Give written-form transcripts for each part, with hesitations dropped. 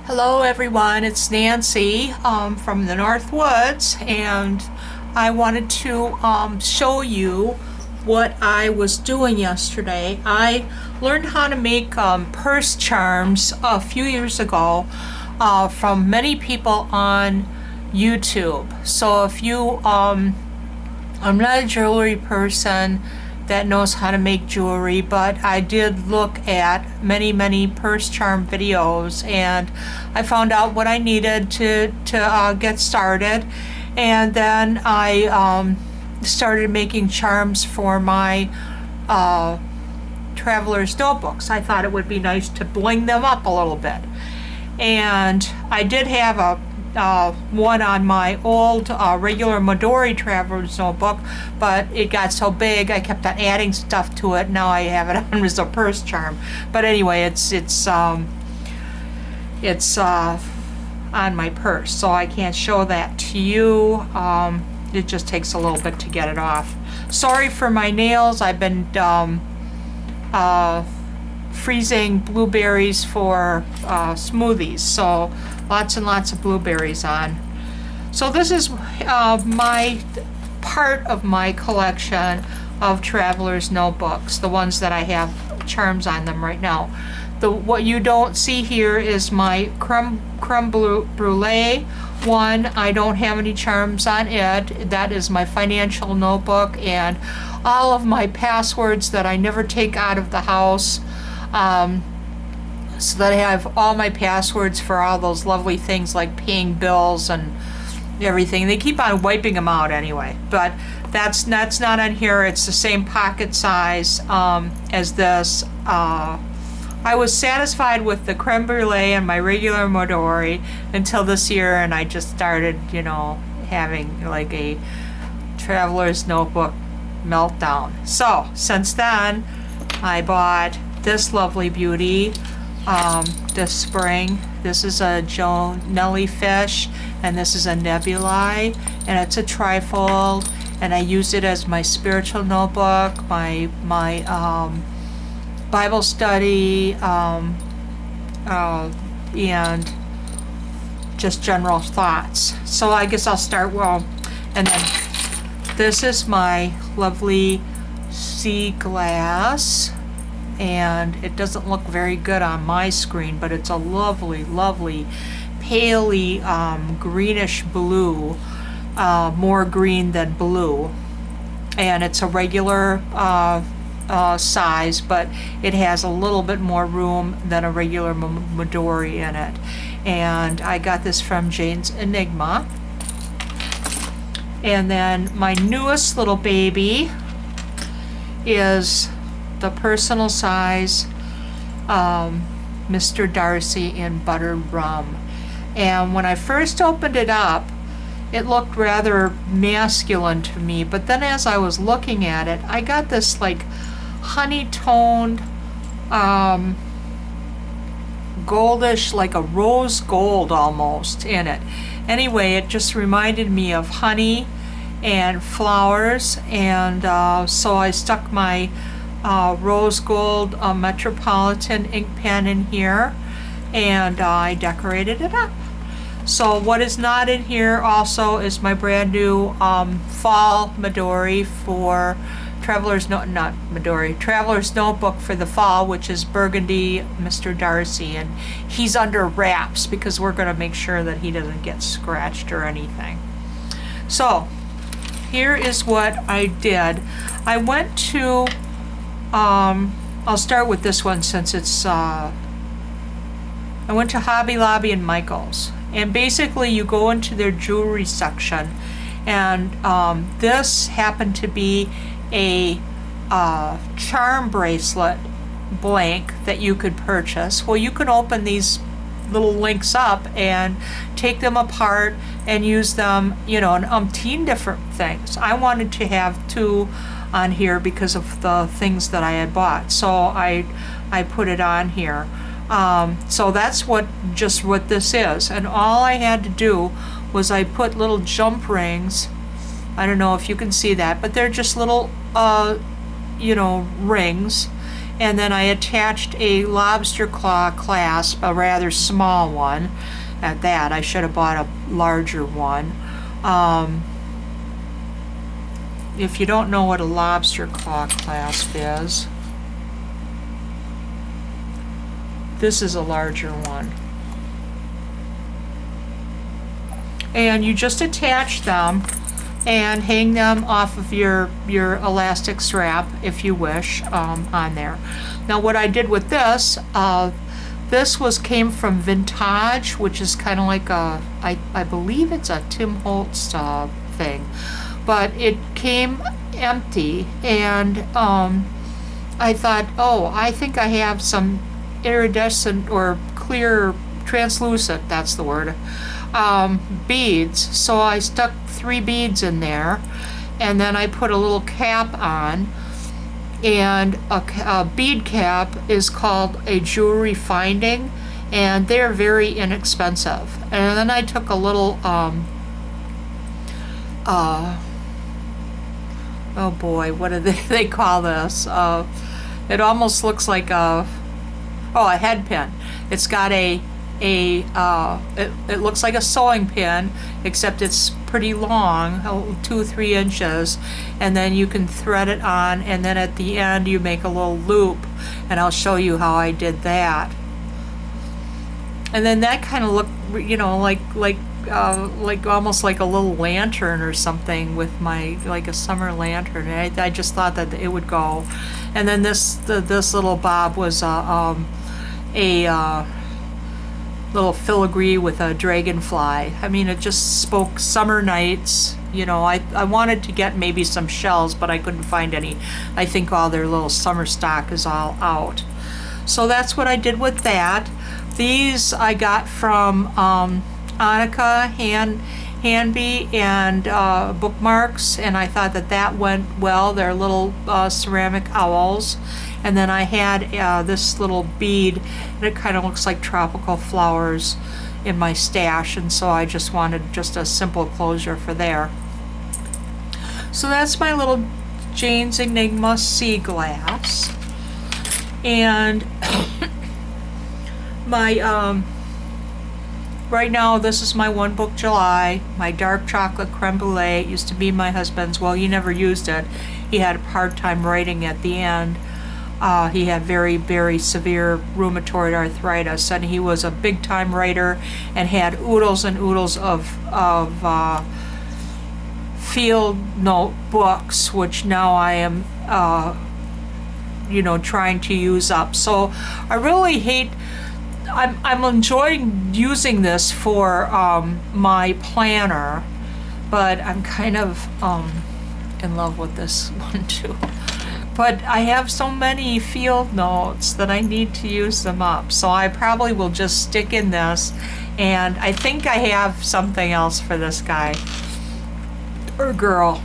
Hello everyone, it's Nancy from the North Woods, and I wanted to show you what I was doing yesterday. I learned how to make purse charms a few years ago from many people on YouTube. So if you, I'm not a jewelry person that knows how to make jewelry, but I did look at many purse charm videos, and I found out what I needed to get started. And then I started making charms for my traveler's notebooks. I thought it would be nice to bling them up a little bit, and I did have a one on my old regular Midori traveler's notebook, but it got so big I kept on adding stuff to it. Now I have it on as a purse charm. But anyway, it's on my purse, so I can't show that to you. It just takes a little bit to get it off. Sorry for my nails. I've been freezing blueberries for smoothies, so lots and lots of blueberries on. So this is my part of my collection of traveler's notebooks, the ones that I have charms on them right now. What you don't see here is my creme brulee one. I don't have any charms on it. That is my financial notebook, and all of my passwords that I never take out of the house. So that I have all my passwords for all those lovely things like paying bills and everything. They keep on wiping them out anyway, but that's not on here. It's the same pocket size as this. I was satisfied with the creme brulee and my regular Midori until this year, and I just started, having like a traveler's notebook meltdown. So since then, I bought this lovely beauty this spring. This is a jellyfish, and this is a nebulae, and it's a trifold, and I use it as my spiritual notebook, my Bible study, and just general thoughts. So I guess I'll start and then this is my lovely sea glass, and it doesn't look very good on my screen, but it's a lovely paley greenish blue, more green than blue, and it's a regular size, but it has a little bit more room than a regular Midori in it. And I got this from Jane's Enigma. And then my newest little baby is the personal size Mr. Darcy in buttered rum. And when I first opened it up, it looked rather masculine to me, but then as I was looking at it, I got this like honey-toned goldish, like a rose gold almost in it. Anyway, it just reminded me of honey and flowers, and so I stuck my rose gold Metropolitan ink pen in here, and I decorated it up. So what is not in here also is my brand new fall Midori for Traveler's Notebook for the fall, which is Burgundy Mr. Darcy, and he's under wraps because we're going to make sure that he doesn't get scratched or anything. So here is what I did. I went to I'll start with this one since it's I went to Hobby Lobby and Michael's, and basically you go into their jewelry section, and this happened to be a charm bracelet blank that you could purchase. Well, you can open these little links up and take them apart and use them, in umpteen different things. I wanted to have two on here because of the things that I had bought, so I put it on here. So that's what this is, and all I had to do was I put little jump rings. I don't know if you can see that, but they're just little rings, And then I attached a lobster claw clasp, a rather small one at that. I should have bought a larger one. If you don't know what a lobster claw clasp is, this is a larger one. And you just attach them and hang them off of your elastic strap, if you wish, on there. Now what I did with this, came from Vintage, which is kind of like I believe it's a Tim Holtz thing, but it came empty, and I thought, oh, I think I have some iridescent or clear, translucent, that's the word, beads. So I stuck 3 beads in there, and then I put a little cap on, and a bead cap is called a jewelry finding, and they're very inexpensive. And then I took a little oh boy, what do they call this? It almost looks like a head pin. It's got it looks like a sewing pin, except it's pretty long, 2 or 3 inches, and then you can thread it on, and then at the end you make a little loop, and I'll show you how I did that. And then that kind of looked, you know, like almost like a little lantern or something, with like a summer lantern. And I just thought that it would go. And then this little bob was a little filigree with a dragonfly. I mean, it just spoke summer nights. You know, I wanted to get maybe some shells, but I couldn't find any. I think all their little summer stock is all out. So that's what I did with that. These I got from Annika Hanby and Bookmarks, and I thought that went well. They're little ceramic owls. And then I had this little bead, and it kind of looks like tropical flowers in my stash, and so I just wanted just a simple closure for there. So that's my little Jane's Enigma sea glass. And my right now, this is my One Book July, my dark chocolate creme brulee. It used to be my husband's. Well, he never used it. He had a hard time writing at the end. He had very, very severe rheumatoid arthritis, and he was a big-time writer and had oodles and oodles of field note books, which now I am, trying to use up. So I really hate. I'm enjoying using this for my planner, but I'm kind of in love with this one too. But I have so many field notes that I need to use them up. So I probably will just stick in this. And I think I have something else for this guy or girl.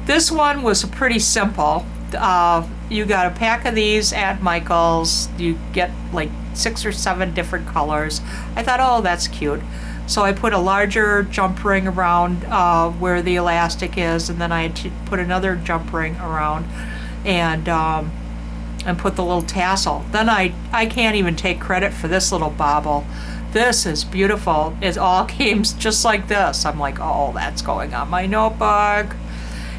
This one was pretty simple. You got a pack of these at Michael's. You get like 6 or 7 different colors. I thought, oh, that's cute. So I put a larger jump ring around where the elastic is, and then I put another jump ring around, and put the little tassel. Then I can't even take credit for this little bauble. This is beautiful. It all came just like this. I'm like, oh, that's going on my notebook.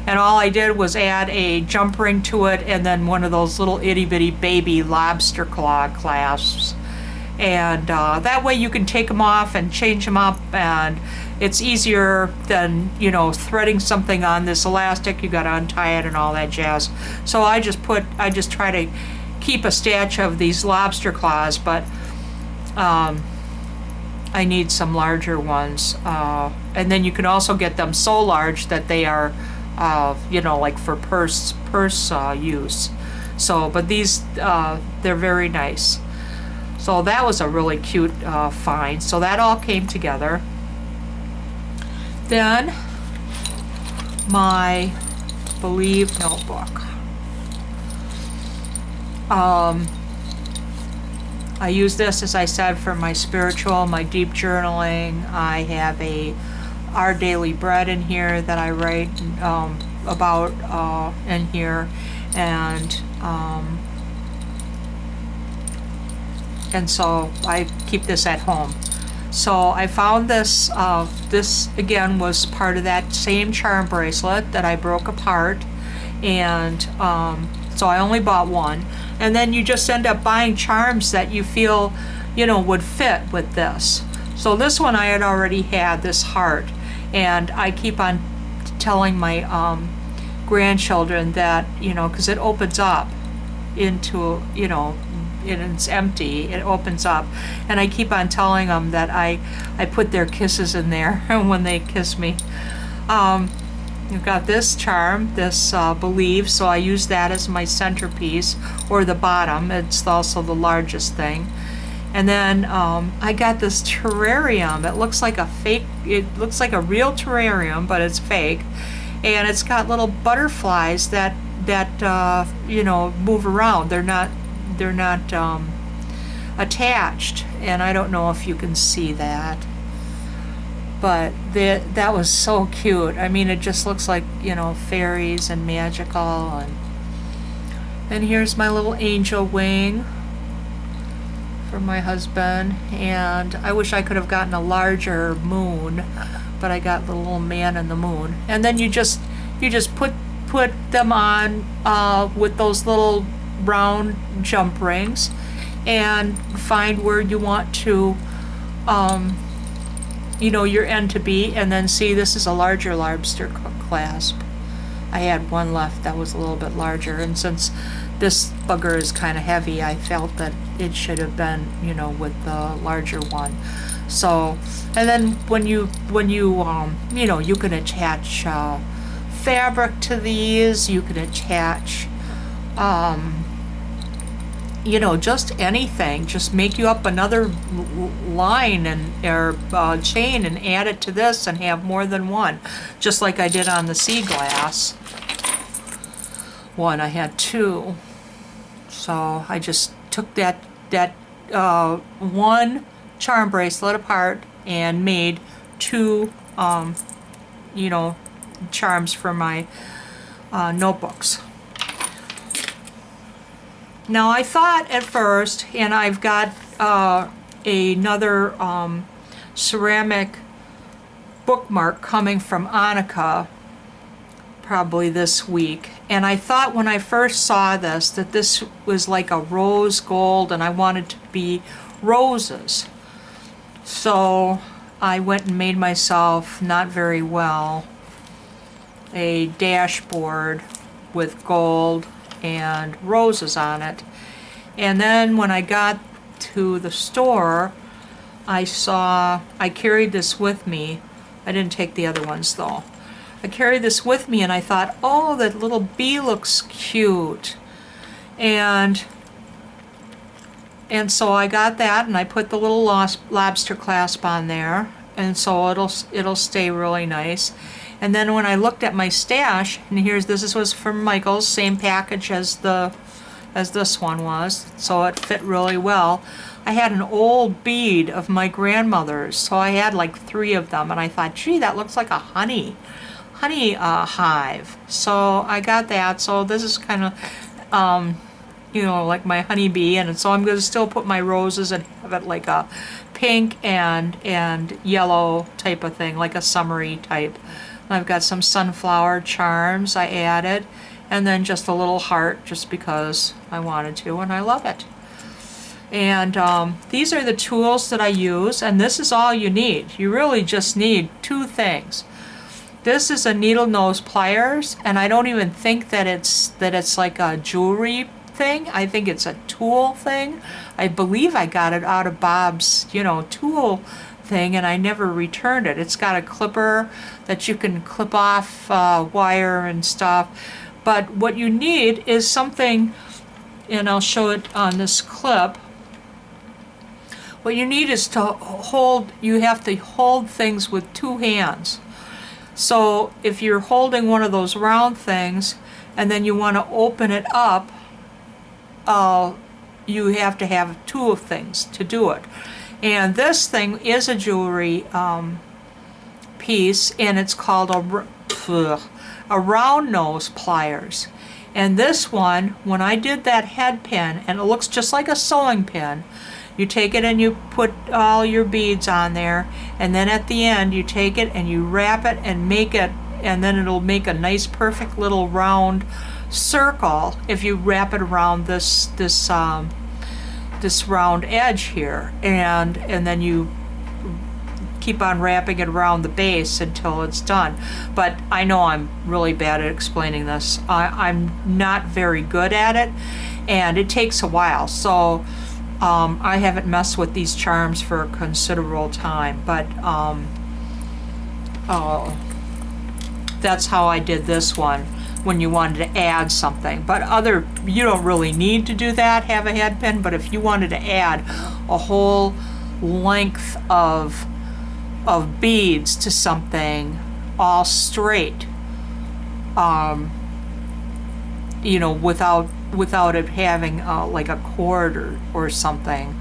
And all I did was add a jump ring to it, and then one of those little itty bitty baby lobster claw clasps. And that way you can take them off and change them up, and it's easier than, threading something on this elastic. You got to untie it and all that jazz. So I just try to keep a stash of these lobster claws, but I need some larger ones. And then you can also get them so large that they are, like for purse use. So, but these, they're very nice. So that was a really cute find. So that all came together. Then my Believe notebook. I use this, as I said, for my spiritual, my deep journaling. I have Our Daily Bread in here that I write about in here, and and so I keep this at home. So I found this, this again was part of that same charm bracelet that I broke apart, and so I only bought one. And then you just end up buying charms that you feel, you know, would fit with this. So this one I had already had, this heart, and I keep on telling my grandchildren that, you know, because it opens up into, you know, and it's empty, it opens up, and I keep on telling them that I put their kisses in there when they kiss me. You've got this charm, this Believe, so I use that as my centerpiece, or the bottom. It's also the largest thing. And then I got this terrarium. It looks like a fake, it looks like a real terrarium, but it's fake. And it's got little butterflies that you know, move around. They're not attached, and I don't know if you can see that, but that was so cute. I mean, it just looks like, you know, fairies and magical. And here's my little angel wing for my husband, and I wish I could have gotten a larger moon, but I got the little man in the moon. And then you just put them on with those little round jump rings, and find where you want to, you know, your end to be. And then see, this is a larger lobster clasp. I had one left that was a little bit larger, and since this bugger is kind of heavy, I felt that it should have been, you know, with the larger one. So, and then when you you know, you can attach fabric to these. You can attach you know, just anything. Just make you up another line or chain and add it to this and have more than one, just like I did on the sea glass one. I had two, so I just took that one charm bracelet apart and made two you know, charms for my notebooks. Now I thought at first, and I've got another ceramic bookmark coming from Annika probably this week, and I thought when I first saw this that this was like a rose gold, and I wanted to be roses. So I went and made myself, not very well, a dashboard with gold and roses on it. And then when I got to the store, I carried this with me. I didn't take the other ones though. I carried this with me, and I thought, oh, that little bee looks cute. And so I got that, and I put the little lobster clasp on there, and so it'll stay really nice. And then when I looked at my stash, and this was from Michael's, same package as this one was, so it fit really well. I had an old bead of my grandmother's, so I had like 3 of them, and I thought, gee, that looks like a honey hive. So I got that. So this is kind of you know, like my honeybee, and so I'm going to still put my roses and have it like a pink and yellow type of thing, like a summery type. I've got some sunflower charms I added, and then just a little heart just because I wanted to, and I love it. And these are the tools that I use, and this is all you need. You really just need 2 things. This is a needle nose pliers, and I don't even think that it's like a jewelry thing. I think it's a tool thing. I believe I got it out of Bob's, you know, tool thing, and I never returned it. It's got a clipper that you can clip off wire and stuff. But what you need is something, and I'll show it on this clip. What you need is you have to hold things with 2 hands. So if you're holding one of those round things and then you want to open it up, you have to have 2 things to do it. And this thing is a jewelry piece, and it's called a round nose pliers. And this one, when I did that head pin, and it looks just like a sewing pin, You take it and you put all your beads on there, and then at the end you take it and you wrap it and make it, and then it'll make a nice perfect little round circle if you wrap it around this round edge here, and then you keep on wrapping it around the base until it's done. But I know I'm really bad at explaining this. I'm not very good at it, and it takes a while, so I haven't messed with these charms for a considerable time, but that's how I did this one when you wanted to add something. But you don't really need to do that, have a head pin, but if you wanted to add a whole length of beads to something all straight, without it having like a cord or something,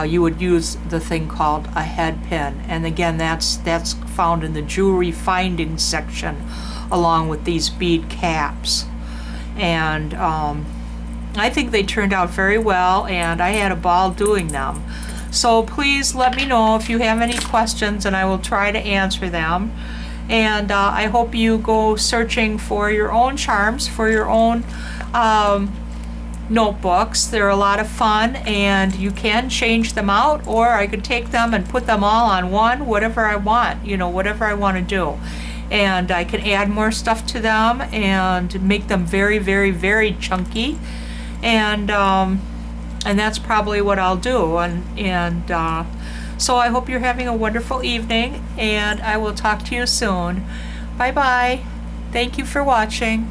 you would use the thing called a head pin. And again, that's found in the jewelry finding section along with these bead caps. And I think they turned out very well, and I had a ball doing them. So please let me know if you have any questions, and I will try to answer them. And I hope you go searching for your own charms, for your own notebooks. They're a lot of fun, and you can change them out, or I could take them and put them all on one, whatever I want, whatever I want to do. And I can add more stuff to them and make them very, very, very chunky. And that's probably what I'll do. So I hope you're having a wonderful evening, and I will talk to you soon. Bye-bye. Thank you for watching.